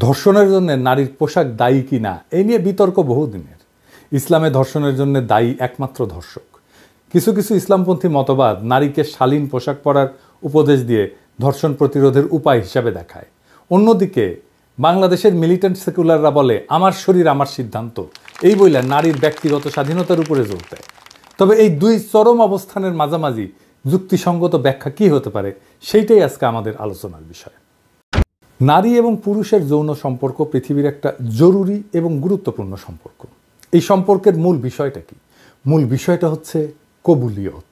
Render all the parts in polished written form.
ধর্ষণের জন্য নারীর পোশাক দায়ী কি না এই নিয়ে বিতর্ক বহুদিনের। ইসলামে ধর্ষণের জন্য দায়ী একমাত্র ধর্ষক। কিছু কিছু ইসলামপন্থী মতবাদ নারীকে শালীন পোশাক পরার উপদেশ দিয়ে ধর্ষণ প্রতিরোধের উপায় হিসাবে দেখায়। অন্যদিকে বাংলাদেশের মিলিটেন্ট সেকুলাররা বলে আমার শরীর আমার সিদ্ধান্ত, এই বইলা নারীর ব্যক্তিগত স্বাধীনতার উপরে জোর দেয়। তবে এই দুই চরম অবস্থানের মাঝামাঝি যুক্তিসঙ্গত ব্যাখ্যা কী হতে পারে সেইটাই আজকে আমাদের আলোচনার বিষয়। নারী এবং পুরুষের যৌন সম্পর্ক পৃথিবীর একটা জরুরি এবং গুরুত্বপূর্ণ সম্পর্ক। এই সম্পর্কের মূল বিষয়টা কি? মূল বিষয়টা হচ্ছে কবুলিয়ত,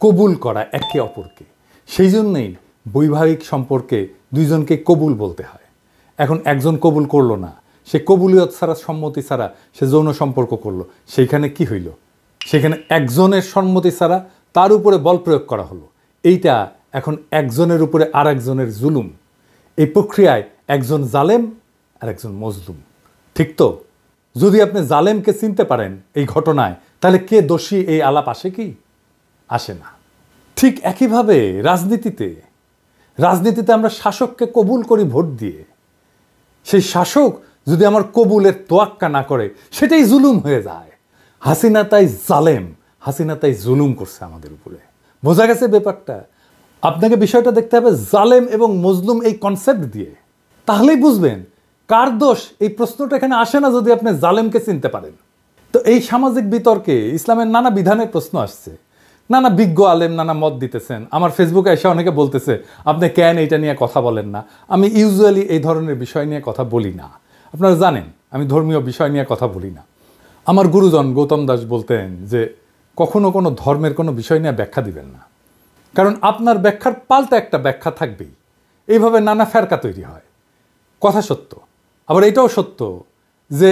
কবুল করা একে অপরকে। সেই জন্যেই বৈবাহিক সম্পর্কে দুইজনকে কবুল বলতে হয়। এখন একজন কবুল করলো না, সে কবুলিয়ত ছাড়া, সম্মতি ছাড়া সে যৌন সম্পর্ক করলো, সেইখানে কি হইল? সেখানে একজনের সম্মতি ছাড়া তার উপরে বল প্রয়োগ করা হলো। এইটা এখন একজনের উপরে আর একজনের জুলুম। এই প্রক্রিয়ায় একজন জালেম আর একজন মজলুম, ঠিক তো? যদি আপনি জালেমকে চিনতে পারেন এই ঘটনায়, তাহলে কে দোষী এই আলাপ আসে কি? আসে না। ঠিক একইভাবে রাজনীতিতে আমরা শাসককে কবুল করি ভোট দিয়ে। সেই শাসক যদি আমার কবুলের তোয়াক্কা না করে, সেটাই জুলুম হয়ে যায়। হাসিনা তাই জালেম, হাসিনা তাই জুলুম করছে আমাদের উপরে। বোঝা গেছে ব্যাপারটা? আপনাকে বিষয়টা দেখতে হবে জালেম এবং মজলুম এই কনসেপ্ট দিয়ে, তাহলেই বুঝবেন কার দোষ। এই প্রশ্নটা এখানে আসে না যদি আপনি জালেমকে চিনতে পারেন। তো এই সামাজিক বিতর্কে ইসলামের নানা বিধানের প্রশ্ন আসছে, নানা বিজ্ঞ আলেম নানা মত দিতেছেন। আমার ফেসবুকে এসে অনেকে বলতেছে আপনি কেন এইটা নিয়ে কথা বলেন না? আমি ইউজুয়ালি এই ধরনের বিষয় নিয়ে কথা বলি না। আপনারা জানেন আমি ধর্মীয় বিষয় নিয়ে কথা বলি না। আমার গুরুজন গৌতম দাস বলতেন যে কখনো কোনো ধর্মের কোনো বিষয় নিয়ে ব্যাখ্যা দিবেন না, কারণ আপনার ব্যাখ্যার পাল্টা একটা ব্যাখ্যা থাকবেই। এইভাবে নানা ফেরকা তৈরি হয়। কথা সত্য, আবার এটাও সত্য যে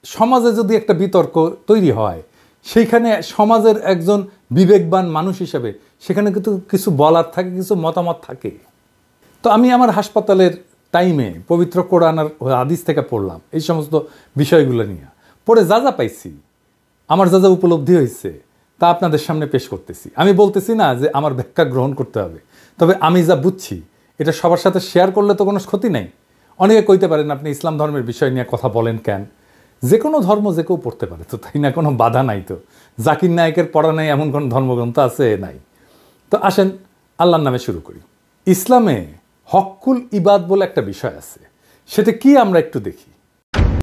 সমাজে যদি একটা বিতর্ক তৈরি হয়, সেইখানে সমাজের একজন বিবেকবান মানুষ হিসেবে সেখানে কিন্তু কিছু বলার থাকে, কিছু মতামত থাকে। তো আমি আমার হাসপাতালের টাইমে পবিত্র কোরআন আর হাদিস থেকে পড়লাম এই সমস্ত বিষয়গুলো নিয়ে। পড়ে যা যা পাইছি, আমার যা যা উপলব্ধি হয়েছে তা আপনাদের সামনে পেশ করতেছি। আমি বলতেছি না যে আমার ব্যাখ্যা গ্রহণ করতে হবে, তবে আমি যা বুঝছি এটা সবার সাথে শেয়ার করলে তো কোনো ক্ষতি নেই। অনেকে কইতে পারেন আপনি ইসলাম ধর্মের বিষয় নিয়ে কথা বলেন কেন? যে কোনো ধর্ম যে কেউ পড়তে পারে তো, তাই না? কোনো বাধা নাই তো। জাকির নায়েকের পড়া নাই এমন কোন ধর্মগ্রন্থ আছে? নাই। তো আসেন আল্লাহর নামে শুরু করি। ইসলামে হক্কুল ইবাদ বলে একটা বিষয় আছে, সেটা কি আমরা একটু দেখি।